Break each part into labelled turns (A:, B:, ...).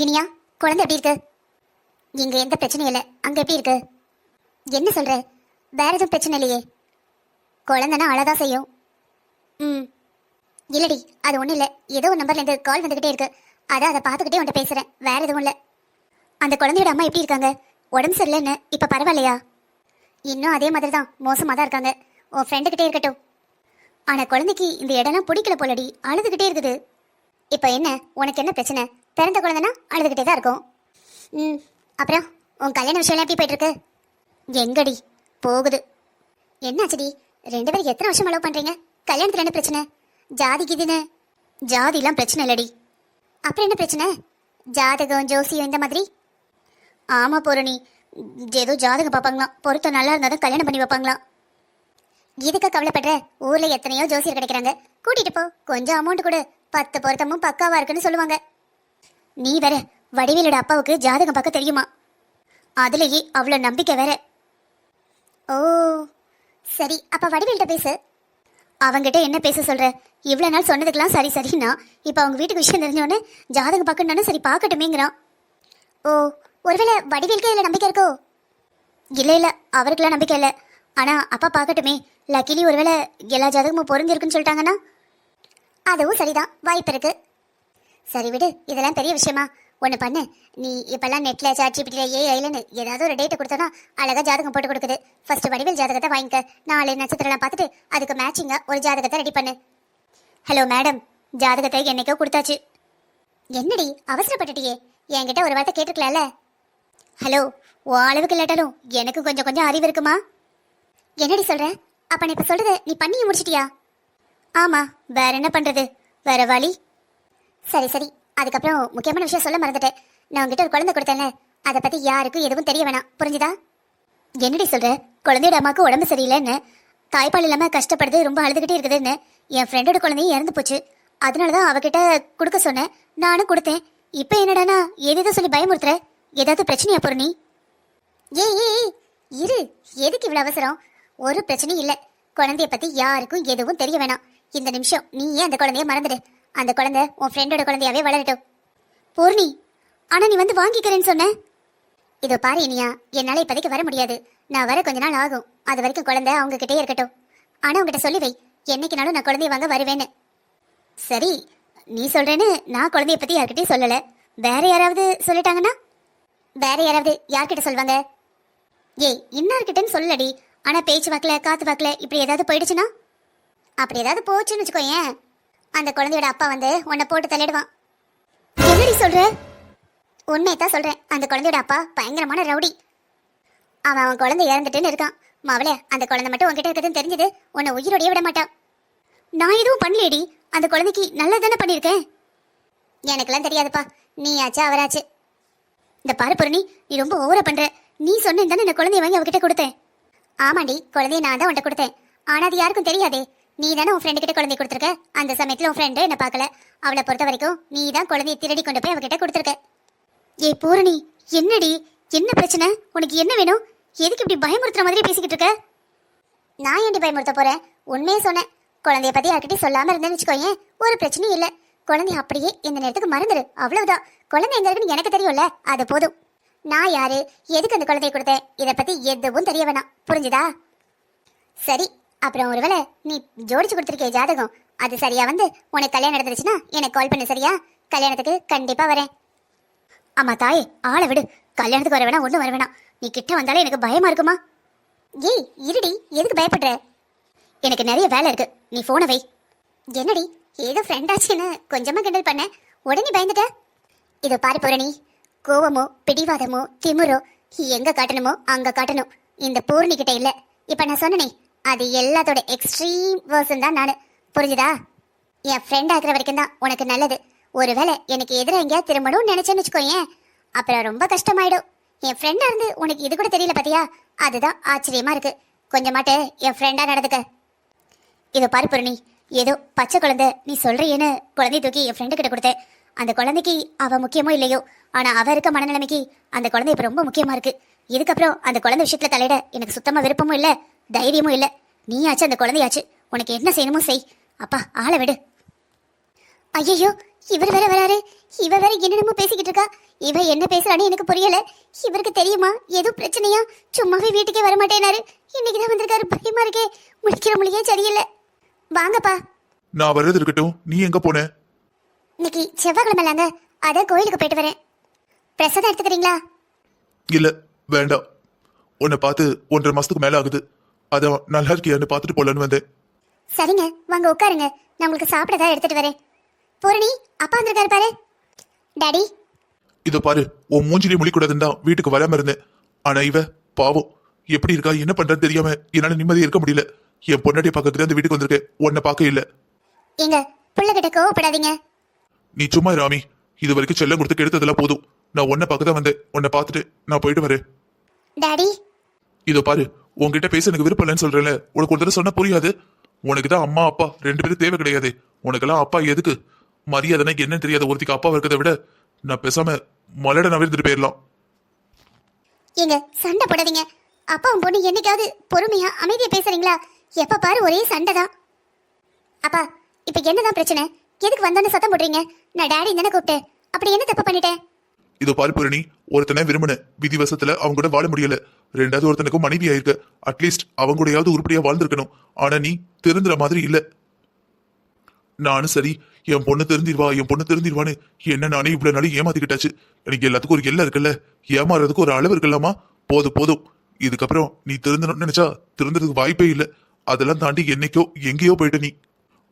A: இனியா, குழந்தை எப்படி இருக்கு? இங்க எந்த பிரச்சனையும் இல்லை, அங்க எப்படி இருக்கு? என்ன சொல்ற? வேற எதுவும் பிரச்சனை இல்லையே? குழந்தைனா அழதான் செய்யும். ம், இல்லடி, அது ஒன்றும் இல்லை. ஏதோ ஒரு நம்பர்ல இருந்து கால் வந்துகிட்டே இருக்கு. அதான் அதை பார்த்துக்கிட்டே உன்ட்ட பேசுறேன், வேற எதுவும் இல்லை. அந்த குழந்தையோட அம்மா எப்படி இருக்காங்க? உடம்பு சரியில்லைன்னு இப்ப பரவாயில்லையா? இன்னும் அதே மாதிரி தான், மோசமாக தான் இருக்காங்க. உன் ஃப்ரெண்டுக்கிட்டே இருக்கட்டும். ஆனா குழந்தைக்கு இந்த இடம்லாம் பிடிக்கல போலடி, அழுதுகிட்டே இருக்குது. இப்போ என்ன, உனக்கு என்ன பிரச்சனை? பிறந்த குழந்தைனா அழுதுகிட்டே தான் இருக்கும். ம், அப்புறம் உன் கல்யாண விஷயம் எப்படி போயிட்டு இருக்கு? எங்கடி போகுது? என்னாச்சுடி, 2 பேரும் எத்தனை வருஷம் லவ் பண்றீங்க? கல்யாணத்துல என்ன பிரச்சனை? ஜாதிக்கு இதுன்னு? ஜாதிலாம் பிரச்சனை இல்லடி. அப்புறம் என்ன பிரச்சனை? ஜாதகம் ஜோசியம் இந்த மாதிரி? ஆமா பூரணி, ஏதோ ஜாதகம் பார்ப்பாங்களாம், பொருத்தம் நல்லா இருந்தாதான் கல்யாணம் பண்ணி வைப்பாங்களாம். இதுக்கு கவலைப்படுற? ஊர்ல எத்தனையோ ஜோசியர் கிடைக்கிறாங்க, கூட்டிட்டு போ. கொஞ்சம் அமௌண்ட் கொடு, 10 பொருத்தமும் பக்காவா இருக்குன்னு சொல்லுவாங்க. நீ வேற, வடிவேலோட அப்பாவுக்கு ஜாதகம் பார்க்க தெரியுமா? அதுலயே அவ்வளோ நம்பிக்கை வேற. ஓ சரி, அப்ப வடிவேல்கிட்ட பேசு. அவங்கிட்ட என்ன பேச சொல்ற? இவ்வளவு நாள் சொன்னதுக்கெல்லாம் சரி சரின்னா இப்ப அவங்க வீட்டுக்கு விஷயம் தெரிஞ்சோடனே ஜாதகம் பார்க்கணும்னு சரி பார்க்கட்டுமேங்கிறான். ஓ, ஒருவேளை வடிவேலுக்கு இதுல நம்பிக்கை இருக்கோ? இல்ல இல்ல, அவருக்கெல்லாம் நம்பிக்கை இல்லை. ஆனா அப்பா பார்க்கட்டுமே, லக்கிலி ஒருவேளை எல்லா ஜாதகமும் பொருந்திருக்குன்னு சொல்லிட்டாங்கன்னா? அதுவும் சரிதான், வாய்ப்பு இருக்கு. சரி விடு, இதெல்லாம் பெரிய விஷயமா? ஒன்று பண்ணு, நீ இப்பெல்லாம் நெட்ல சாட்சிபிட்டில ஏஐலன்னு ஏதாவது ஒரு டேட்டை கொடுத்தனா அழகா ஜாதகம் போட்டு கொடுக்குது. ஃபர்ஸ்ட் வடிவேல் ஜாதகத்தை வாங்கிக்க, 4 நட்சத்திரம்லாம் பார்த்துட்டு அதுக்கு மேட்சிங்கா ஒரு ஜாதகத்தை ரெடி பண்ணு. ஹலோ மேடம், ஜாதகத்தை என்னைக்கோ கொடுத்தாச்சு. என்னடி அவசரப்பட்டுட்டியே, என்கிட்ட ஒரு வார்த்தை கேட்டுக்கலாம்ல? ஹலோ, உன் அளவுக்கு இல்லாட்டாலும் எனக்கு கொஞ்சம் கொஞ்சம் அறிவு இருக்குமா? என்னடி சொல்ற? அப்ப நீ இப்ப சொல்றத நீ பண்ணி முடிச்சிட்டியா? ஆமா, வேற என்ன பண்றது, வேற வழி. சரி சரி, அதுக்கப்புறம் முக்கியமான விஷயம் சொல்ல மறந்துட்டேன். நான் உங்ககிட்ட ஒரு குழந்தை கொடுத்தேன்ல, அதை பத்தி யாருக்கும் எதுவும் தெரிய வேணாம், புரிஞ்சுதா? என்னடி சொல்ற? குழந்தையோட அம்மாவுக்கு உடம்பு சரியில்லைன்னு, தாய்ப்பால் இல்லாம கஷ்டப்படுது, ரொம்ப அழுதுகிட்டே இருக்குதுன்னு என் ஃப்ரெண்டோட குழந்தையும் இறந்து போச்சு. அதனாலதான் அவகிட்ட கொடுக்க சொன்னேன், நானும் கொடுத்தேன். இப்ப என்னடானா ஏதேதோ சொல்லி பயமுறுத்துற. ஏதாவது பிரச்சனையா பூரணி? ஏய் இரு, எதுக்கு இவ்வளவு அவசரம்? ஒரு பிரச்சனையும் இல்ல. குழந்தைய பத்தி யாருக்கும் எதுவும் தெரிய வேணாம். இந்த நிமிஷம் நீ ஏன் அந்த குழந்தைய மறந்துடு. அந்த குழந்தை உன் ஃப்ரெண்டோட குழந்தையாவே வளரட்டும். பூர்ணி, ஆனா நீ வந்து வாங்கிக்கிறேன்னு சொன்ன. இதோ பாரு இனியா, என்னால இப்போதைக்கு வர முடியாது. நான் வர கொஞ்ச நாள் ஆகும். அது வரைக்கும் குழந்தை அவங்க கிட்டே இருக்கட்டும். ஆனா உங்ககிட்ட சொல்லி வை, என்னைக்குனாலும் நான் குழந்தைய வாங்க வருவேன்னு. சரி, நீ சொல்றேன்னு நான் குழந்தைய பத்தி யார்கிட்டயும் சொல்லல. வேற யாராவது சொல்லிட்டாங்கன்னா? வேற யாராவது யார்கிட்ட சொல்வாங்க? ஏய், இன்னார்கிட்டன்னு சொல்லடி. ஆனா பேச்சு வாக்கல காத்து வாக்கல இப்படி ஏதாவது போயிடுச்சுன்னா? அப்படி ஏதாவது போச்சுன்னு வச்சுக்கோ, ஏன் அந்த குழந்தையோட அப்பா வந்து உன்னை போட்டு தள்ளிடுவான். என்னடி சொல்ற? உண்மையத்தான் சொல்றேன். அந்த குழந்தையோட அப்பா பயங்கரமான ரவுடி. அவன் குழந்தை இறந்துட்டுன்னு இருக்கான். மாவளே, அந்த குழந்தை மட்டும் உன்கிட்ட இருக்குதுன்னு தெரிஞ்சது உன்னை உயிரோடைய விட மாட்டான். நான் எதுவும் பண்ணலேடி, அந்த குழந்தைக்கு நல்லதானே பண்ணியிருக்கேன். எனக்கெல்லாம் தெரியாதுப்பா, நீ ஆச்சு அவராச்சு. இந்த பாரு பூரணி, நீ ரொம்ப ஓவரா பண்ற. நீ சொன்னேன் தானே இந்த குழந்தைய வாங்கி அவகிட்ட கொடுத்தேன். ஆமாண்டி, குழந்தைய நான் தான் உன்ட்ட கொடுத்தேன். ஆனா அது யாருக்கும் தெரியாதே. நீ தானே உன் ஃப்ரெண்டு கிட்ட குழந்தை கொடுத்துருக்க. அந்த சமயத்துல உன் ஃப்ரெண்டு என்ன பார்க்கல. அவளை பொறுத்த வரைக்கும் நீ தான் குழந்தைய திருடி கொண்டு போய் அவகிட்ட கொடுத்துருக்க. ஏ பூரணி, என்னடி, என்ன பிரச்சனை? உனக்கு என்ன வேணும்? எதுக்கு இப்படி பயமுறுத்துற மாதிரி பேசிக்கிட்டு இருக்க? நான் ஏன்டி பயமுறுத்த போறேன்? உண்மையே சொன்னேன். குழந்தைய பத்தி யார்கிட்டயும் சொல்லாம இருந்தேன்னு வச்சுக்கோயேன், ஒரு பிரச்சனையும் இல்ல. குழந்தைய அப்படியே இந்த நேரத்துக்கு மறந்துடு, அவ்வளவுதான். குழந்தை எங்க இருக்குன்னு எனக்கு தெரியும்ல, அது போதும். நான் யாரு, எதுக்கு அந்த குழந்தைய கொடுத்தேன், இதை பத்தி எதுவும் தெரிய வேணாம், புரிஞ்சுதா? சரி, அப்புறம் ஒருவேளை நீ ஜோடிச்சு கொடுத்துருக்கே ஜாதகம், அது சரியா வந்து உனக்கு கல்யாணம் நடந்துருச்சுன்னா எனக்கு கால் பண்ணு, சரியா? கல்யாணத்துக்கு கண்டிப்பா வரேன். ஆமா தாயே, ஆளை விடு. கல்யாணத்துக்கு வர வேணாம், ஒன்றும் வர வேணாம். நீ கிட்ட வந்தாலே எனக்கு பயமா இருக்குமா? ஏய் இருடி, எதுக்கு பயப்படுற? எனக்கு நிறைய வேலை இருக்கு, நீ போனை வை. என்னடி, ஏதோ ஃப்ரெண்டாச்சுன்னு கொஞ்சமா கிண்டல் பண்ண, உடனே பயந்துட்ட. இதோ பாரு பூரணி, கோவமோ பிடிவாதமோ திமுறோ எங்க காட்டணுமோ அங்க காட்டணும். இந்த பூரணி கிட்ட இல்ல. இப்ப நான் சொன்னனே, அது எல்லாத்தோட எக்ஸ்ட்ரீம் வேர்ஷன் தான் நானு, புரிஞ்சுதா? என் ஃப்ரெண்ட் ஆகிற வரைக்கும் தான் உனக்கு நல்லது. ஒருவேளை எனக்கு எதிராக எங்கேயா திரும்பணும்னு நினைச்சேன்னு வச்சுக்கோயேன், அப்புறம் ரொம்ப கஷ்டமாயிடும். என் ஃப்ரெண்டா இருந்து உனக்கு இது கூட தெரியல பாத்தியா? அதுதான் ஆச்சரியமா இருக்கு. கொஞ்சமாட்டு என் ஃப்ரெண்டா நடந்துக்க. இதோ பாரு பூரணி, ஏதோ பச்சை குழந்தை நீ சொல்றேன்னு குழந்தைய தூக்கி என் ஃப்ரெண்டு கிட்ட கொடுத்தேன். அந்த குழந்தைக்கு அவ முக்கியமோ இல்லையோ, ஆனா அவ இருக்க மனநிலைமைக்கு அந்த குழந்தை இப்ப ரொம்ப முக்கியமா இருக்கு. இதுக்கப்புறம் அந்த குழந்தை விஷயத்துல தலையிட எனக்கு சுத்தமா விருப்பமும் இல்ல, தைரியமும் இல்ல. நீயாச்சு அந்த குழந்தையாச்சு, உனக்கு என்ன செய்யணுமோ செய். அப்பா ஆளை விடு. ஐயோ, இவர் வேற வராரு. இவ வேற என்னென்னமோ பேசிக்கிட்டு இருக்கா. இவ என்ன பேசுறான்னு எனக்கு புரியல. இவருக்கு தெரியுமா ஏதோ பிரச்சனையா? சும்மாவே வீட்டுக்கே வர மாட்டேனாரு. இன்னைக்குதான் வந்திருக்காரு. பயமா இருக்கே. முடிக்கிற மொழியே சரியில்லை. வாங்கப்பா.
B: நான் வர்றது இருக்கட்டும், நீ எங்க போன?
A: இன்னைக்கு செவ்வாய்க்கிழமைலாங்க, அதான் கோயிலுக்கு போயிட்டு வரேன். பிரசாதம் எடுத்துக்கிறீங்களா?
B: இல்ல, வேண்டாம். உன்னை பார்த்து 1.5 மாசத்துக்கு மேல ஆகுது. அதான் நல்லா இருக்கியான்னு பார்த்துட்டு போலன்னு வந்தேன்.
A: சரிங்க, வாங்க உட்காருங்க. நான் உங்களுக்கு சாப்பிடதான் எடுத்துட்டு வரேன். பூரணி, அப்பா வந்திருக்காரு பாரு. டாடி.
B: இதோ பாரு, உன் மூஞ்சிலே முழிக்கூடாதுன்னு தான் வீட்டுக்கு வராம இருந்தேன். ஆனா இவ பாவம் எப்படி இருக்கா, என்ன பண்றது தெரியாம என்னால நிம்மதியா இருக்க முடியல. என் பொண்டாட்டியை பார்க்கறதுக்கு அந்த வீட்டுக்கு வந்திருக்கேன், உன்னை பார்க்க இல்ல.
A: எங்க புள்ளகிட்ட கோவப்படாதீங்க.
B: நீ சும்மா ராமி, இது வரைக்கும் செல்லம் கொடுத்து கெடுத்ததெல்லாம் போதும். நான் உன்னை பார்க்க தான் வந்தேன். உன்னை பார்த்துட்டு நான் போயிட்டு வரேன்.
A: டாடி.
B: இதோ பாரு, உன்கிட்ட பேச எனக்கு விருப்பம் இல்லைன்னு சொல்றேன்ல. உனக்கு ஒரு தடவை சொன்னா புரியாது. உனக்கு தான் அம்மா அப்பா 2 பேரும் தேவை கிடையாது. உனக்கெல்லாம் அப்பா எதுக்கு? மரியாதைனா என்னன்னு தெரியாத ஒருத்திக்கு அப்பா இருக்கிறத விட நான் பேசாம மலட நவிர்ந்துட்டு போயிடலாம்.
A: ஏங்க சண்டை போடாதீங்க. அப்பாவும் பொண்ணு என்னைக்காவது பொறுமையா அமைதியா பேசுறீங்களா? எப்ப பாரு ஒரே சண்டை தான். அப்பா, இப்ப என்னதான் பிரச்சனை? எதுக்கு வந்தோன்னு சத்தம் போடுறீங்க? நான் டாடி தானே கூப்பிட்டேன். அப்படி என்ன தப்பு பண்ணிட்டேன்?
B: இதோ பாரு பூரணி, ஒருத்தனை விரும்பின விதிவசத்துல அவங்க கூட வாழ முடியல. 2வது ஒருத்தனுக்கும் மனைவி ஆயிருக்கு. அட்லீஸ்ட் அவங்க கூடயாவது உருப்படியா வாழ்ந்திருக்கணும். ஆனா நீ திருந்துற மாதிரி இல்ல. நானும் சரி, என் பொண்ணு திருந்திடுவான்னு என்ன நானே இவ்வளவு நாளை ஏமாத்திக்கிட்டாச்சு. எனக்கு எல்லாத்துக்கும் ஒரு எல்லை இருக்குல்ல, ஏமாறதுக்கு ஒரு அளவு இருக்குல்லாமா? போதும். இதுக்கப்புறம் நீ திருந்தணும்னு நினைச்சா திருந்துறதுக்கு வாய்ப்பே இல்லை. அதெல்லாம் தாண்டி என்னைக்கோ எங்கேயோ போயிட்டு நீ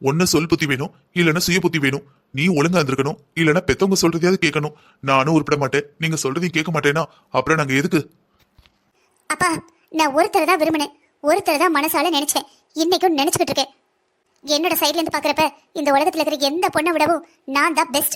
B: ஒன்னு சொல் புத்தி வேணும், இல்லைன்னா சுய புத்தி வேணும். நீ ஒழுங்கா இருந்திருக்கணும், இல்லைன்னா பெத்தவங்க சொல்றதையாவது கேட்கணும். நானும் உருப்பிட மாட்டேன், நீங்க சொல்றதையும் கேட்க மாட்டேன்னா அப்புறம் நாங்க எதுக்கு?
A: அப்பா, நான் ஒருத்தரை தான் விரும்பினேன், ஒருத்தரை தான் மனசால நினைச்சேன், இன்னைக்கும் நினைச்சுக்கிட்டு இருக்கேன். என்னோட சைட்ல இருந்து பாக்குறப்ப இந்த உலகத்துல இருக்கிற எந்த பொண்ணை விடவும் நான் தான் பெஸ்ட்.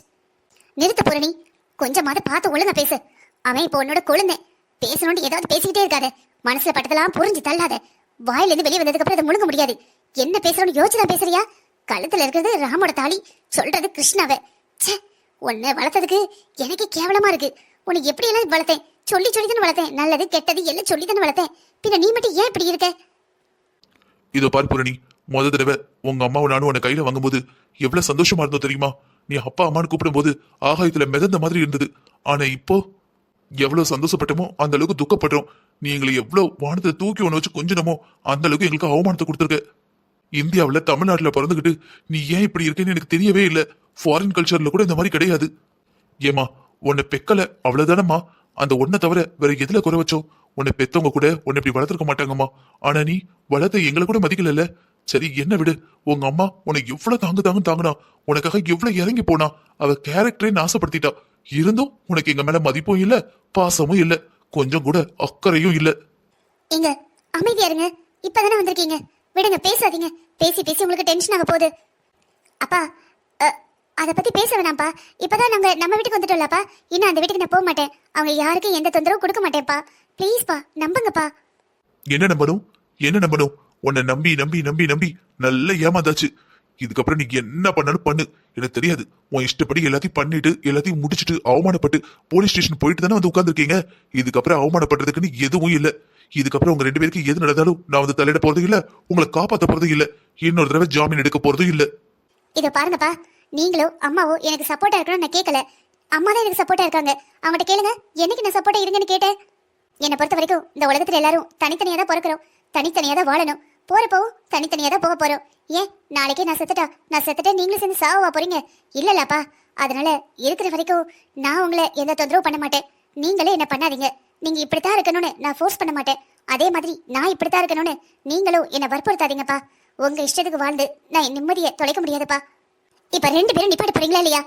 A: நிறுத்த பூரணி, கொஞ்சமாவது பார்த்து ஒழுங்கா பேசு. அவன் இப்போ உன்னோட குழந்தை. பேசணும்னு ஏதாவது பேசிக்கிட்டே இருக்காத. மனசுல பட்டதெல்லாம் புரிஞ்சு தள்ளாத. வாயில இருந்து வெளியே வந்ததுக்கு அப்புறம் அதை முழுங்க முடியாது. என்ன பேசுறோம்னு யோசிச்சுதான் பேசுறியா? கழுத்துல இருக்கிறது ராமோட தாலி, சொல்றது கிருஷ்ணாவை. ச்சே, உன்னை வளர்த்ததுக்கு எனக்கு கேவலமா இருக்கு. உன்னை எப்படி எல்லாம் வளர்த்தேன்? சொல்லி தானே வளர்த்தேன். நல்லது கெட்டது எல்லாம் சொல்லி தானே வளர்த்தேன். பின்ன நீ மட்டும் ஏன் இப்படி இருக்க?
B: இதோ பாரு பூரணி, முத தடவை உங்க அம்மாவும் நானும் உன்னை கையில வாங்கும்போது எவ்வளவு சந்தோஷமா இருந்தோம் தெரியுமா? நீ அப்பா அம்மான்னு கூப்பிடும் போது ஆகாயத்துல மிதந்த மாதிரி இருந்தது. ஆனா இப்போ எவ்வளவு சந்தோஷப்பட்டமோ அந்த அளவுக்கு துக்கப்படுறோம். நீ எங்களை எவ்வளவு வானத்தை தூக்கி ஒண்ணு வச்சு கொஞ்சனமோ அந்த அளவுக்கு எங்களுக்கு அவமானத்தை கொடுத்துருக்க. இந்தியாவில தமிழ்நாட்டுல பிறந்துகிட்டு நீ ஏன் இப்படி இருக்கேன்னு எனக்கு தெரியவே இல்லை. ஃபாரின் கல்ச்சர்ல கூட இந்த மாதிரி கிடையாது. ஏமா, உன்னை பெக்கல அவ்வளவுதானம்மா. அந்த ஒன்ன தவிர வேற எதுல குறை வச்சோம்? உன்னை பெத்தவங்க கூட உன்னை இப்படி வளர்த்திருக்க மாட்டாங்கம்மா. ஆனா நீ வளர்த்த எங்களை கூட மதிக்கல. சரி, என்ன விடு. உங்க அம்மா உனக்கு எவ்வளவு தாங்குனா, உனக்காக எவ்வளவு இறங்கி போனா. அவ கேரக்டரே நாசப்படுத்திட்டா. இருந்தும் உனக்கு எங்க மேல மதிப்பும் இல்ல, பாசமும் இல்ல, கொஞ்சம் கூட அக்கறையும் இல்ல.
A: இங்க அமைதியா இருங்க. இப்பதானே வந்திருக்கீங்க, விடுங்க, பேசாதீங்க. பேசி உங்களுக்கு டென்ஷன் ஆக போகுது. அப்பா, அதை பத்தி பேச வேணாம்ப்பா. இப்பதான் நாங்க நம்ம வீட்டுக்கு வந்துட்டோம்லப்பா. இன்னும் அந்த வீட்டுக்கு நான் போக மாட்டேன். அவங்க யாருக்கும் எந்த தொந்தரவும் கொடுக்க மாட்டேன்ப்பா. ப்ளீஸ்ப்பா, நம்புங்கப்பா.
B: என்ன நம்பணும்? உன்னை நம்பி நல்லா ஏமாந்தாச்சு. இதுக்கப்புறம் நீ என்ன பண்ணாலும் பண்ணு, எனக்கு தெரியாது. உன் இஷ்டப்படி எல்லாத்தையும் பண்ணிட்டு எல்லாத்தையும் முடிச்சுட்டு அவமானப்பட்டு போலீஸ் ஸ்டேஷன் போயிட்டு தானே வந்து உட்கார்ந்துருக்கீங்க. இதுக்கப்புறம் அவமானப்படுறதுக்குன்னு எதுவும் இல்ல. இதுக்கப்புறம் உங்க 2 பேருக்கு எது நடந்தாலும் நான் வந்து தலையிட போறதும் இல்ல, உங்களை காப்பாற்ற போறதும் இல்ல, இன்னொரு தடவை ஜாமீன் எடுக்க போறதும் இல்ல.
A: இத பாருங்கப்பா, நீங்களோ அம்மாவோ எனக்கு சப்போர்ட்டா இருக்கணும்னு நான் கேட்கல. அம்மா தான் எனக்கு சப்போர்ட்டா இருக்காங்க. அவங்ககிட்ட கேளுங்க, என்னைக்கு நான் சப்போர்ட்டா இருங்கன்னு கேட்டேன். என்னை பொறுத்த வரைக்கும் இந்த உலகத்துல எல்லாரும் தனித்தனியா தான் பிறக்கிறோம், தனித்தனியா தான் வாழணும். போறப்பவும் தனித்தனியா தான் போக போறோம். ஏன் நாளைக்கே நான் செத்துட்டேன் நீங்களும் சேர்ந்து சாவா போறீங்க? இல்லல்லப்பா. அதனால இருக்கிற வரைக்கும் நான் உங்களை எந்த தொந்தரவும் பண்ண மாட்டேன். நீங்களே என்ன பண்ணாதீங்க. நீங்க இப்படித்தான் இருக்கணும்னு நான் ஃபோர்ஸ் பண்ண மாட்டேன். அதே மாதிரி நான் இப்படித்தான் இருக்கணும்னு நீங்களும் என்ன வற்புறுத்தாதீங்கப்பா. உங்க இஷ்டத்துக்கு வாழ்ந்து நான் நிம்மதியை தொலைக்க முடியாதுப்பா. இப்ப 2 பேரும் நிப்பாட்ட போறீங்களா இல்லையா?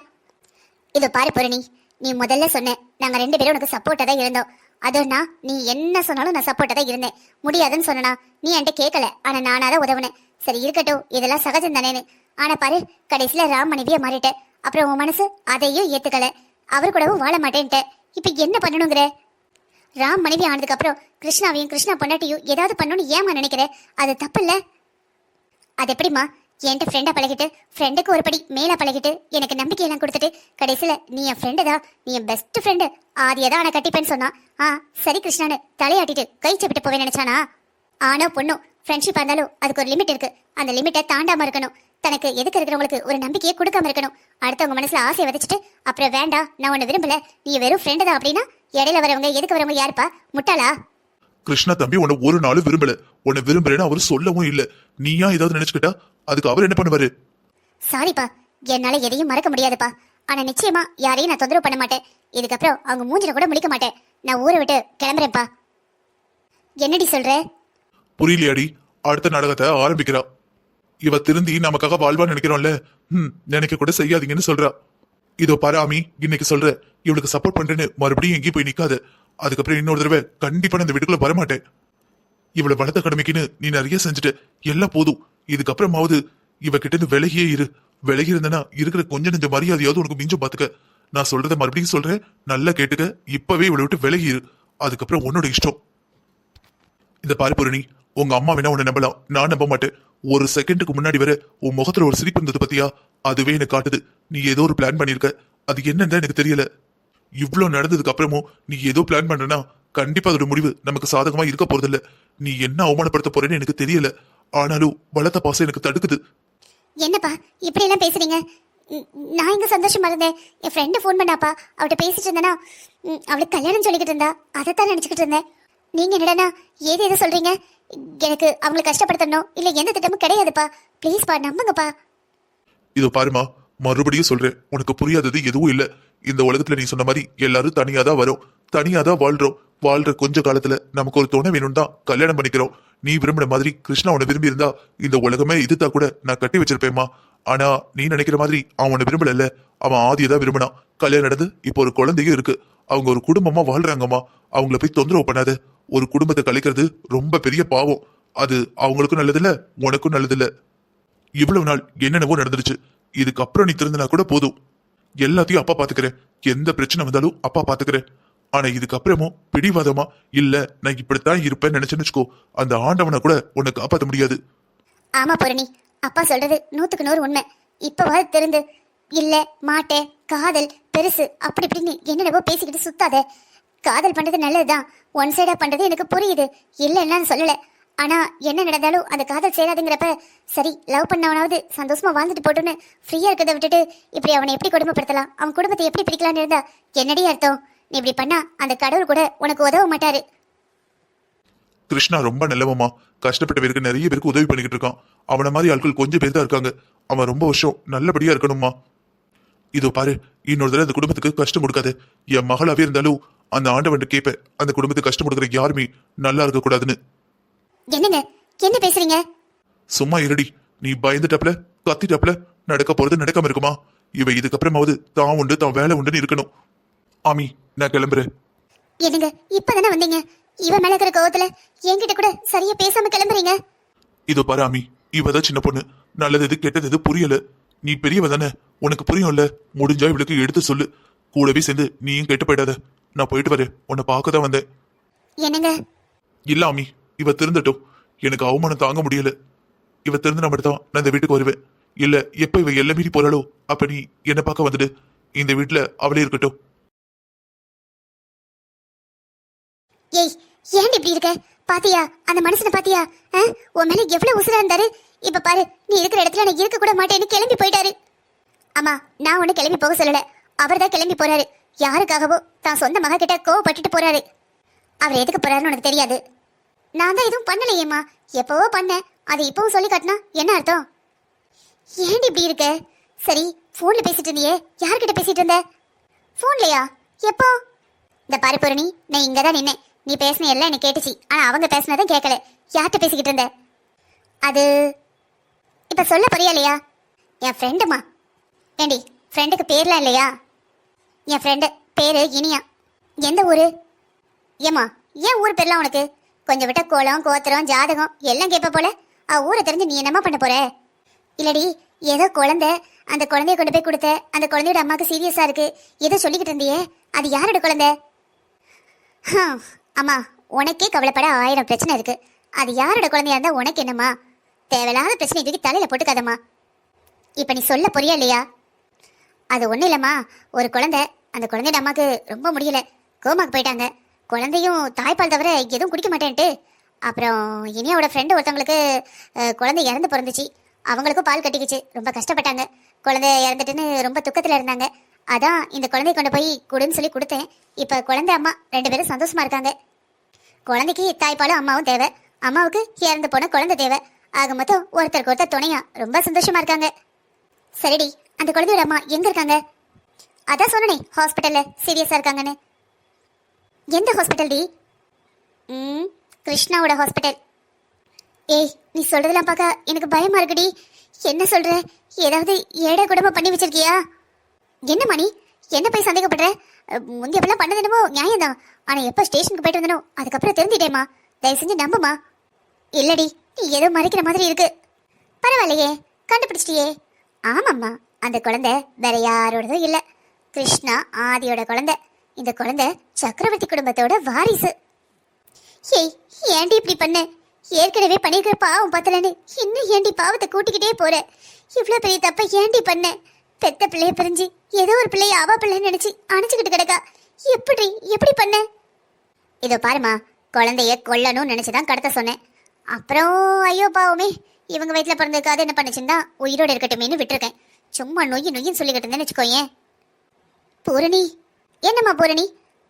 A: இது பாரு பூரணி, நீ முதல்ல சொன்ன நாங்க 2 பேரும் உனக்கு சப்போர்ட்டா தான் இருந்தோம். அதுனா நீ என்ன சொன்னாலும் நான் சப்போர்ட்டா தான் இருந்தேன். முடியாதுன்னு சொன்னா நீ என்கிட்ட கேட்கல, ஆனா நானா தான் உதவுனேன். சரி இருக்கட்டும், இதெல்லாம் சகஜம் தானேன்னு. ஆனா பாரு, கடைசியில ராம் மனைவியா மாறிட்ட. அப்புறம் உன் மனசு அதையும் ஏத்துக்கல, அவர் கூடவும் வாழ மாட்டேன்ட்ட. இப்ப என்ன பண்ணணுங்கிற? ராம் மனைவி ஆனதுக்கு அப்புறம் கிருஷ்ணாவையும் கிருஷ்ணா பொண்டாட்டியும் ஏதாவது பண்ணணும்னு ஏமா நினைக்கிற? அது தப்பு இல்ல. அது எப்படிமா என்கிட்ட ஃப்ரெண்டா பழகிட்டு, ஃப்ரெண்டுக்கு ஒரு படி மேல பழகிட்டு, எனக்கு நம்பிக்கையெல்லாம் கொடுத்துட்டு, கடைசியில நீ என் ஃப்ரெண்டு தான், நீ என் பெஸ்ட் ஃப்ரெண்டு, ஆதியதான் ஆனா கட்டிப்பேன்னு சொன்னா, சரி கிருஷ்ணான்னு தலையாட்டிட்டு கை சப்பிட்டு போவேன் நினைச்சானா? ஆனோ பொண்ணும் ஃப்ரெண்ட்ஷிப் இருந்தாலும் அதுக்கு ஒரு லிமிட் இருக்கு. அந்த லிமிட்டை தாண்டாம இருக்கணும். தனக்கு எதுக்கு இருக்கிறவங்களுக்கு ஒரு நம்பிக்கையை கொடுக்காம இருக்கணும். அடுத்தவங்க மனசுல ஆசையை விதைச்சிட்டு அப்புறம் வேண்டாம் நான் உன்னை விரும்பல நீ வெறும் ஃப்ரெண்டு தான் அப்படின்னா இடையில வரவங்க எதுக்கு வரவங்க யாருப்பா? முட்டாளா?
B: கிருஷ்ணா தம்பி உன்னை ஒரு நாளும் விரும்பல. உன்னை விரும்புறேன்னு அவர் சொல்லவும் இல்ல. நீயா ஏதாவது நினைச்சுக்கிட்டா அதுக்கு அவர் என்ன பண்ணுவாரு?
A: சாரிப்பா, என்னால எதையும் மறக்க முடியாதுப்பா. ஆனா நிச்சயமா யாரையும் நான் தொந்தரவு பண்ண மாட்டேன். இதுக்கப்புறம் அவங்க மூஞ்சில கூட முழிக்க மாட்டேன். நான் ஊரை விட்டு கிளம்புறேன்ப்பா. என்னடி சொல்ற?
B: புரியலையாடி? அடுத்த நாடகத்தை ஆரம்பிக்கிறா. இவ திருந்தி நமக்காக வாழ்வா நினைக்கிறோம்ல, நினைக்க கூட செய்யாதீங்கன்னு சொல்றா. இதோ பாராமி, இன்னைக்கு சொல்ற இவளுக்கு சப்போர்ட் பண்றேன்னு மறுபடியும் எங்கேயும் போய் நிக்காத. அதுக்கப்புறம் இன்னொரு தடவை கண்டிப்பா இந்த வீட்டுக்குள்ள வரமாட்டேன். இவளை வளர்த்த கடமைக்குன்னு நீ நிறைய செஞ்சுட்ட, எல்லாம் போதும். இதுக்கப்புறமாவது இவ கிட்ட இருந்து விலகியே இரு. விலகி இருந்தனா இருக்கிற கொஞ்ச நெஞ்ச மரியாதையாவது உனக்கு மிஞ்சும் பாத்துக்க. நான் சொல்றத மறுபடியும் சொல்றேன், நல்லா கேட்டுக்க. இப்பவே இவளை விட்டு விலகி இரு. அதுக்கப்புறம் உன்னோட இஷ்டம். இந்த பாரு பூரணி, உங்க அம்மா வேணா உன்னை நம்பலாம், நான் நம்ப மாட்டேன். ஒரு செகண்டுக்கு முன்னாடி வர உன் முகத்துல ஒரு சிரிப்பு இருந்தது பத்தியா? அதுவே எனக்கு காட்டுது நீ ஏதோ ஒரு பிளான் பண்ணிருக்க. அது என்னன்னு எனக்கு தெரியல. இவ்வளவு நடந்ததுக்கு அப்புறமும் நீ ஏதோ பிளான் பண்றனா கண்டிப்பா அதோட முடிவு நமக்கு சாதகமா இருக்க போறதில்ல. நீ என்ன அவமானப்படுத்த போறேன்னு எனக்கு தெரியல. ஆனாலும் வளர்த்த பாசம் எனக்கு தடுக்குது.
A: என்னப்பா இப்படி எல்லாம் பேசுறீங்க? நான் இங்க சந்தோஷமா இருந்தேன். என் ஃப்ரெண்டு ஃபோன் பண்ணாப்பா, அவட்ட பேசிட்டு இருந்தேனா அவளுக்கு கல்யாணம் சொல்லிக்கிட்டு இருந்தா, அதைத்தான் நினைச்சுக்கிட்டு இருந்தேன். நீங்க என்னடா ஏது சொல்றீங்க? எனக்கு அவங்களை கஷ்டப்படுத்தணும் இல்ல எந்த திட்டமும் கிடையாதுப்பா. ப்ளீஸ் பா, நம்புங்கப்பா.
B: இதோ பாருமா, மறுபடியும் சொல்றேன், உனக்கு புரியாதது எதுவும் இல்ல. இந்த உலகத்துல நீ சொன்ன மாதிரி எல்லாரும் தனியாதான் வரும், தனியாதான் வாழ்றோம். வாழ்ற கொஞ்ச காலத்துல நமக்கு ஒரு துணை வேணும் தான் கல்யாணம் பண்ணிக்கிறோம். நீ விரும்பின மாதிரி கிருஷ்ணா உன்னை விரும்பி இருந்தா இந்த உலகமே இதுதான் கூட நான் கட்டி வச்சிருப்பேம்மா. ஆனா நீ நினைக்கிற மாதிரி அவன் உன்னை விரும்பல. அவன் ஆதியதான் விரும்பினான். கல்யாணம் நடந்து இப்போ ஒரு குழந்தையும் இருக்கு. அவங்க ஒரு குடும்பமா வாழ்றாங்கம்மா. அவங்கள போய் தொந்தரவு பண்ணாத. ஒரு குடும்பத்தை கலைக்கிறது ரொம்ப பெரிய பாவம். அது அவங்களுக்கும் நல்லதில்ல, உனக்கும் நல்லதில்ல. இவ்வளவு நாள் என்னென்னவோ நடந்துருச்சு. இதுக்கப்புறம் நீ திருந்தினா கூட போதும். எல்லாத்தையும் அப்பா பாத்துக்கிறேன். எந்த பிரச்சனை வந்தாலும் அப்பா பாத்துக்கிறேன். ஆனா இதுக்கப்புறமும் பிடிவாதமா இல்ல நான் இப்படித்தான் இருப்பேன்னு நினைச்சேன்னு வச்சுக்கோ, அந்த ஆண்டவனை கூட உன்னை காப்பாற்ற முடியாது.
A: ஆமா பூரணி, அப்பா சொல்றது 100% உண்மை. இப்பவாது திருந்து. இல்ல மாட்டேன், காதல் பெருசு அப்படி இப்படின்னு என்னென்னவோ பேசிக்கிட்டு சுத்தாத. காதல் பண்றது நல்லதுதான், ஒன் சைடா பண்றது எனக்கு புரியுது, இல்லைன்னு சொல்லல. ஆனா என்ன நடந்தாலும் அந்த காதல் சேராதுங்கிறப்ப சரி, லவ் பண்ணவனாவது சந்தோஷமா வாழ்ந்துட்டு போட்டுன்னு ஃப்ரீயா இருக்கிறத விட்டுட்டு இப்படி அவனை எப்படி கொடுமைப்படுத்தலாம், அவன் குடும்பத்தை எப்படி பிடிக்கலான்னு இருந்தா என்னடி அர்த்தம்? நீ இப்படி பண்ணா அந்த கடவுள் கூட உனக்கு உதவ மாட்டாரு.
B: கிருஷ்ணா ரொம்ப நல்லவமா, கஷ்டப்பட்ட பேருக்கு நிறைய பேருக்கு உதவி பண்ணிக்கிட்டு இருக்கான். அவன மாதிரி ஆட்கள் கொஞ்சம் பேர் தான் இருக்காங்க. அவன் ரொம்ப வருஷம் நல்லபடியா இருக்கணுமா. இதோ பாரு, இன்னொரு தடவை அந்த குடும்பத்துக்கு கஷ்டம் கொடுக்காது. என் மகளாவே இருந்தாலும் அந்த ஆண்டவன் கேட்பேன், அந்த குடும்பத்துக்கு கஷ்டம் கொடுக்குற யாருமே நல்லா இருக்க கூடாதுன்னு.
A: என்னங்க என்ன பேசுறீங்க?
B: சும்மா இருடி. நீ பயந்துட்டப்பல கத்திட்டப்பல நடக்க போறது நடக்காம இருக்குமா? இவ இதுக்கப்புறமாவது தான் உண்டு தான் வேலை உண்டுன்னு இருக்கணும். ஆமி, நான் கிளம்புறேன்.
A: என்னங்க இப்பதானே வந்தீங்க, இவன் மேல இருக்கிற கோவத்துல என்கிட்ட கூட சரியா பேசாம கிளம்புறீங்க?
B: இதோ பாரு ஆமி, இவதான் சின்ன பொண்ணு. நல்லது எது கெட்டது எது புரியல. நீ பெரியவ தானே, உனக்கு புரியும்ல. முடிஞ்சா இவளுக்கு எடுத்து சொல்லு. கூடவே சேர்ந்து நீயும் கெட்டு போயிடாத. நான் போயிட்டு வரேன், உன்னை பார்க்க தான் வந்தேன்.
A: என்னங்க?
B: இல்ல ஆமி, இவ திருந்தட்டும். எனக்கு அவமானம் தாங்க முடியல. இவ திருந்தின மட்டும்தான் நான் இந்த வீட்டுக்கு வருவேன். இல்ல எப்ப இவ எல்லை மீறி போறாளோ அப்ப நீ என்ன பார்க்க வந்துடு. இந்த வீட்டுல அவளே இருக்கட்டும்.
A: ஏய், ஏன் இப்படி இருக்க? பாத்தியா அந்த மனுஷனை பாத்தியா? உன் மேல எவ்வளவு உசுரா இருந்தாரு. இப்ப பாரு, நீ இருக்கிற இடத்துல நான் இருக்க கூட மாட்டேன்னு கிளம்பி போயிட்டாரு. ஆமா, நான் ஒண்ணு கிளம்பி போக சொல்லல, அவர் தான் கிளம்பி போறாரு. யாருக்காகவோ தான் சொந்த மக கிட்ட கோவப்பட்டுட்டு போறாரு. அவர் எதுக்கு போறாருன்னு உனக்கு தெரியாது. நான் தான் எதுவும் பண்ணலையேம்மா, எப்பவோ பண்ணேன். அது இப்பவும் சொல்லி காட்டினா என்ன அர்த்தம்? ஏன் இப்படி இருக்க? சரி, போன்ல பேசிட்டு இருந்தியே, யார்கிட்ட பேசிட்டு இருந்த? போன்லயா? எப்போ? இந்த பாரு பூரணி, நான் இங்கதான் நின்னேன். நீ பேசின எல்லாம் எனக்கு கேட்டுச்சு, ஆனா அவங்க பேசினதும் கேட்கல. யார்கிட்ட பேசிக்கிட்டு இருந்த? அது இப்ப சொல்ல புரியா இல்லையா? என் ஃப்ரெண்டுமா. ஏண்டி, ஃப்ரெண்டுக்கு பேர்லாம் இல்லையா? என் ஃப்ரெண்டு பேரு இனியா. எந்த ஊரு? ஏமா, ஏன் ஊர் பேர்லாம் உனக்கு? கொஞ்சம் விட்ட கோலம் கோத்திரம் ஜாதகம் எல்லாம் கேட்ப போல. ஊரை தெரிஞ்சு நீ என்னமா பண்ண போற? இல்லடி, ஏதோ குழந்தை, அந்த குழந்தைய கொண்டு போய் கொடுத்த, அந்த குழந்தையோட அம்மாவுக்கு சீரியஸா இருக்கு ஏதோ சொல்லிக்கிட்டு இருந்தியே, அது யாரோட குழந்தை? அம்மா, உனக்கே கவலைப்பட 1000 பிரச்சனை இருக்கு. அது யாரோட குழந்தையா இருந்தா உனக்கு என்னம்மா? தேவையில்லாத பிரச்சனை தூக்கி தலையில போட்டுக்காதம்மா. இப்ப நீ சொல்ல புரியா இல்லையா? அது ஒண்ணும் இல்லம்மா, ஒரு குழந்தை, அந்த குழந்தையோட அம்மாக்கு ரொம்ப முடியல, கோமாக்கு போயிட்டாங்க. குழந்தையும் தாய்ப்பால் தவிர எதுவும் குடிக்க மாட்டேன்ட்டு. அப்புறம் இனியாவோட ஃப்ரெண்டு ஒருத்தவங்களுக்கு குழந்தை இறந்து பிறந்துச்சு. அவங்களுக்கும் பால் கட்டிக்கிச்சு, ரொம்ப கஷ்டப்பட்டாங்க. குழந்தை இறந்துட்டுன்னு ரொம்ப துக்கத்துல இருந்தாங்க. அதான் இந்த குழந்தைய கொண்டு போய் கொடுன்னு சொல்லி கொடுத்தேன். இப்ப குழந்தை அம்மா 2 பேரும் சந்தோஷமா இருக்காங்க. குழந்தைக்கு தாய்ப்பாலும் அம்மாவும் தேவை, அம்மாவுக்கு இறந்து போன குழந்தை தேவை. ஆக மொத்தம் ஒருத்தருக்கு ஒருத்தர் துணையா ரொம்ப சந்தோஷமா இருக்காங்க. சரிடி, அந்த குழந்தையோட அம்மா எங்க இருக்காங்க? அதான் சொன்னனே, ஹாஸ்பிட்டல்ல சீரியஸா இருக்காங்கன்னு. எந்த ஹாஸ்பிட்டல் டி? கிருஷ்ணாவோட ஹாஸ்பிட்டல். ஏய், நீ சொல்றதெல்லாம் பார்க்க எனக்கு பயமா இருக்குடி. என்ன சொல்ற? ஏதாவது ஏடா கூடமா பண்ணி வச்சிருக்கியா? என்ன மணி, என்ன போய் சந்தேகப்படுற? முந்தைய எப்பெல்லாம் பண்ணது என்னமோ நியாயம்தான். ஆனா எப்ப ஸ்டேஷனுக்கு போயிட்டு வந்தனோ அதுக்கப்புறம் தெரிஞ்சிட்டேமா. தயவு செஞ்சு நம்புமா. இல்லடி, நீ ஏதோ மறைக்கிற மாதிரி இருக்கு. பரவாயில்லையே, கண்டுபிடிச்சிட்டியே. ஆமாம்மா, அந்த குழந்தை வேற யாரோடதும் இல்ல, கிருஷ்ணா ஆதியோட குழந்தை. இந்த குழந்தை சக்கரவர்த்தி குடும்பத்தோட வாரிசு. ஏய், ஏன்டி இப்படி பண்ண? ஏற்கனவே பண்ணிருக்கிற பாவம் பத்தலன்னு இன்னும் ஏண்டி பாவத்தை கூட்டிக்கிட்டே போற? இவ்வளவு பெரிய தப்ப ஏண்டி பண்ண? பெத்த பிள்ளைய பிரிஞ்சு ஏதோ ஒரு பிள்ளைய அவ பிள்ளைன்னு நினைச்சு அணைச்சுக்கிட்டு கிடக்கா. எப்படி பண்ண? இதோ பாருமா, குழந்தைய கொல்லணும்னு நினைச்சுதான் கடத்த சொன்னேன். அப்புறம் ஐயோ பாவமே, இவங்க வயிற்றுல பிறந்ததுக்காக என்ன பண்ணுச்சுன்னா உயிரோடு இருக்கட்டுமேனு விட்டுருக்கேன். சும்மா நொய்யின்னு சொல்லிக்கிட்டு இருந்தேன்னு வச்சுக்கோயேன். பூரணி, என்னம்மா பூரணி?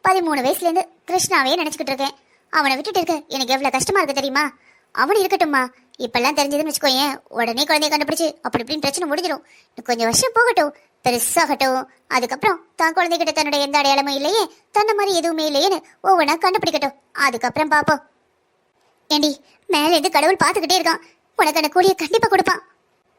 A: 13 வயசுல இருந்து கிருஷ்ணாவே நினைச்சுக்கிட்டு இருக்கேன். அவனை விட்டுட்டு இருக்க எனக்கு எவ்வளவு கஷ்டமா இருக்கு தெரியுமா? அவனு இருக்கட்டும்மா, இப்பெல்லாம் தெரிஞ்சதுன்னு வச்சுக்கோயேன், உடனே குழந்தைய கண்டுபிடிச்சு அப்படி இப்படின்னு பிரச்சனை முடிஞ்சிடும். கொஞ்சம் வருஷம் போகட்டும், பெருசாகட்டும். அதுக்கப்புறம் தான் குழந்தைகிட்ட தன்னோட எந்த அடையாளமும் இல்லையே, தன்னை மாதிரி எதுவுமே இல்லையேன்னு ஒவ்வொன்றா கண்டுபிடிக்கட்டும். அதுக்கப்புறம் பாப்போம். ஏண்டி, மேல இருந்து கடவுள் பார்த்துக்கிட்டே இருக்கான், உனக்கு அந்த கூலியை கண்டிப்பா கொடுப்பான்.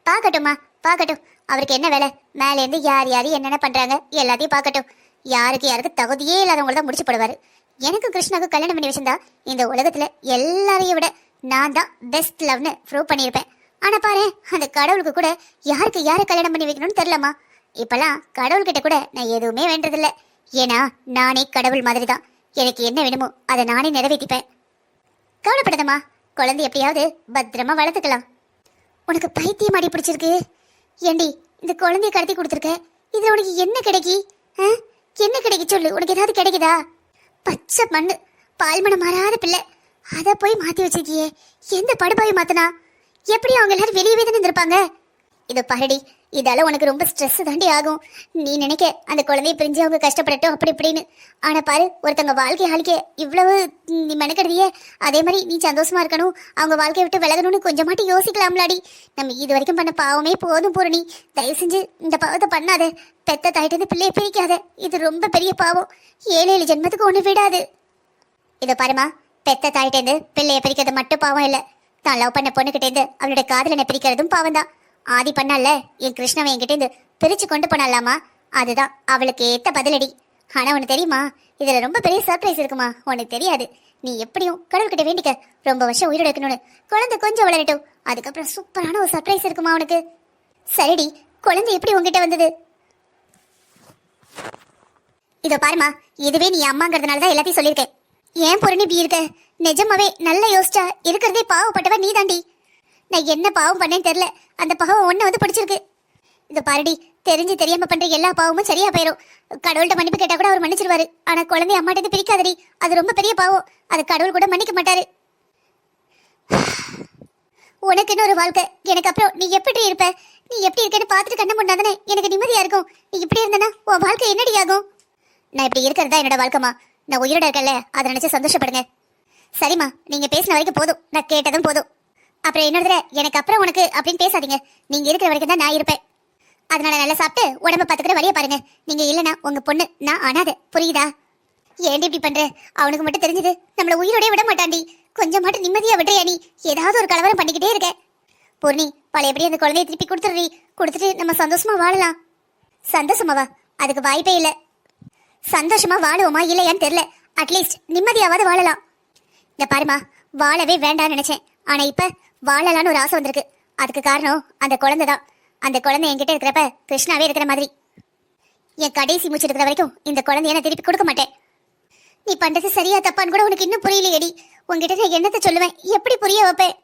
A: பார்க்கட்டும்மா, பார்க்கட்டும். அவருக்கு என்ன வேலை? மேல இருந்து யார் யாரு என்னென்ன பண்றாங்க எல்லாத்தையும் பார்க்கட்டும். யாருக்கு தகுதியே இல்லாதவங்கள தான் முடிச்சு போடுவாரு. எனக்கு கிருஷ்ணாவுக்கு கல்யாணம் பண்ணி வச்சிருந்தா இந்த உலகத்துல எல்லாரையும் விட நான் தான் பெஸ்ட் லவ்னு ப்ரூவ் பண்ணியிருப்பேன். ஆனா பாரு, அந்த கடவுளுக்கு கூட யாருக்கு யாரை கல்யாணம் பண்ணி வைக்கணும்னு தெரியலமா. இப்பெல்லாம் கடவுள்கிட்ட கூட நான் எதுவுமே வேண்டதில்லை. ஏன்னா நானே கடவுள் மாதிரி தான். எனக்கு என்ன வேணுமோ அதை நானே நிறைவேற்றிப்பேன். கவலைப்படாதம்மா, குழந்தை எப்படியாவது பத்திரமா வளர்த்துக்கலாம். உனக்கு பைத்தியம் அடி பிடிச்சிருக்கு. ஏண்டி, இந்த குழந்தைய கடத்தி கொடுத்துருக்க, இதுல உனக்கு என்ன கிடைக்கி? என்ன கிடைக்கி சொல்லு, உனக்கு ஏதாவது கிடைக்குதா? பச்சை மண்ணு, பால்மணம் மாறாத பிள்ளை, அதை போய் மாத்தி வச்சிருக்கியே. எந்த படுபாவை மாத்தனா? எப்படி அவங்க எல்லாரும் வெளியவே தானே இருந்திருப்பாங்க. இது பாருடி, இதால உனக்கு ரொம்ப ஸ்ட்ரெஸ் தாண்டி ஆகும். நீ நினைக்க அந்த குழந்தைய பிரிஞ்சு அவங்க கஷ்டப்படட்டும் அப்படி இப்படின்னு. ஆனா பாரு, ஒருத்தவங்க வாழ்க்கை இவ்வளவு நீ மெனக்கடுதியே. அதே மாதிரி நீ சந்தோஷமா இருக்கணும், அவங்க வாழ்க்கையை விட்டு விலகணும்னு கொஞ்சமாட்டி யோசிக்கலாம்லாடி. நம்ம இது வரைக்கும் பண்ண பாவமே போதும் பூரணி. தயவு செஞ்சு இந்த பாவத்தை பண்ணாத. பெத்த தாயிட்டு பிள்ளைய பிரிக்காத. இது ரொம்ப பெரிய பாவம். 7 ஜென்மத்துக்கு ஒண்ணு விடாது. இதோ பாருமா, பெத்த தாயிட்டேந்து பிள்ளைய பிரிக்கிறது மட்டும் பாவம் இல்ல, தான் லவ் பண்ண பொண்ணுகிட்டேந்து அவளோட காதலனை பிரிக்கிறதும் பாவம் தான். ஆதி பண்ணால என் கிருஷ்ணவை என்கிட்ட பிரிச்சு கொண்டு போனாலாமா, அதுதான் அவளுக்கு ஏத்த பதிலடி. ஆனா உனக்கு தெரியுமா, இதுல ரொம்ப பெரிய சர்ப்ரைஸ் இருக்குமா. உனக்கு தெரியாது. நீ எப்படியும் கடவுள்கிட்ட வேண்டிக்க, ரொம்ப வருஷம் உயிரோட இருக்கணும்னு. குழந்தை கொஞ்சம் வளரட்டும், அதுக்கப்புறம் சூப்பரான ஒரு சர்ப்ரைஸ் இருக்குமா உனக்கு. சரிடி, குழந்தை எப்படி உங்ககிட்ட வந்தது? இதோ பாருமா, இதுவே நீ அம்மாங்கிறதுனாலதான் எல்லாத்தையும் சொல்லியிருக்கேன். ஏன் பொருணி இப்படி இருக்க? நிஜமாவே நல்லா யோசிச்சா இருக்கிறதே பாவப்பட்டவ நீ தாண்டி. நான் என்ன பாவம் பண்ணேன்னு தெரியல, அந்த பாவம் ஒன்ன வந்து பிடிச்சிருக்கு. இந்த பாருடி, தெரிஞ்சு தெரியாம பண்ற எல்லா பாவமும் சரியா போயிரும். கடவுள்கிட்ட மன்னிப்பு கேட்டா கூட அவர் மன்னிச்சிருவாரு. ஆனா குழந்தைய அம்மாட்டேந்து பிரிக்காதடி, அது ரொம்ப பெரிய பாவம். அது கடவுள் கூட மன்னிக்க மாட்டாரு. உனக்குன்னு ஒரு வாழ்க்கை, எனக்கு அப்புறம் நீ எப்படி இருப்ப? நீ எப்படி இருக்கன்னு பார்த்துட்டு கண்ண முன்னாதானே எனக்கு நிம்மதியா இருக்கும். நீ இப்படி இருந்தனா உன் வாழ்க்கை என்னடி ஆகும்? நான் இப்படி இருக்கிறதா என்னோட வாழ்க்கைமா. நான் உயிரோட இருக்கல, அதை நினைச்சு சந்தோஷப்படுங்க. சரிம்மா, நீங்க பேசின வரைக்கும் போதும், நான் கேட்டதும் போதும். அப்புறம் என்னோட எனக்கு அப்புறம் உனக்கு அப்படின்னு பேசாதீங்க. நீங்க இருக்கிற வரைக்கும் தான் நான் இருப்பேன். அதனால நல்லா சாப்பிட்டு உடம்ப பார்த்துக்கிற வழிய பாருங்க. நீங்க இல்லைன்னா உங்க பொண்ணு நான் அனாதை, புரியுதா? ஏண்டி இப்படி பண்ற? அவனுக்கு மட்டும் தெரிஞ்சது நம்மள உயிரோடய விட மாட்டாண்டி. கொஞ்சம் மட்டும் நிம்மதியா விடுறியா நீ? ஏதாவது ஒரு கலவரம் பண்ணிக்கிட்டே இருக்க. பூர்ணி, பழையபடி அந்த குழந்தைய திருப்பி கொடுத்துட்டு நம்ம சந்தோஷமா வாழலாம். சந்தோஷமாவா? அதுக்கு வாய்ப்பே இல்லை. சந்தோஷமா வாழுவோமா இல்லையான்னு தெரியல. அட்லீஸ்ட் நிம்மதியாவது வாழலாம். இந்த பாருமா, வாழவே வேண்டாம்னு நினைச்சேன், ஆனா இப்ப வாழலான்னு ஒரு ஆசை வந்திருக்கு. அதுக்கு காரணம் அந்த குழந்தை தான். அந்த குழந்தை என்கிட்ட இருக்கிறப்ப கிருஷ்ணாவே இருக்கிற மாதிரி. என் கடைசி மூச்சு இருக்கிற வரைக்கும் இந்த குழந்தைய நான் திருப்பி கொடுக்க மாட்டேன். நீ பண்றது சரியா தப்பான்னு கூட உனக்கு இன்னும் புரியலையேடி. உங்ககிட்ட நான் என்னத்தை சொல்லுவேன், எப்படி புரிய வைப்பேன்?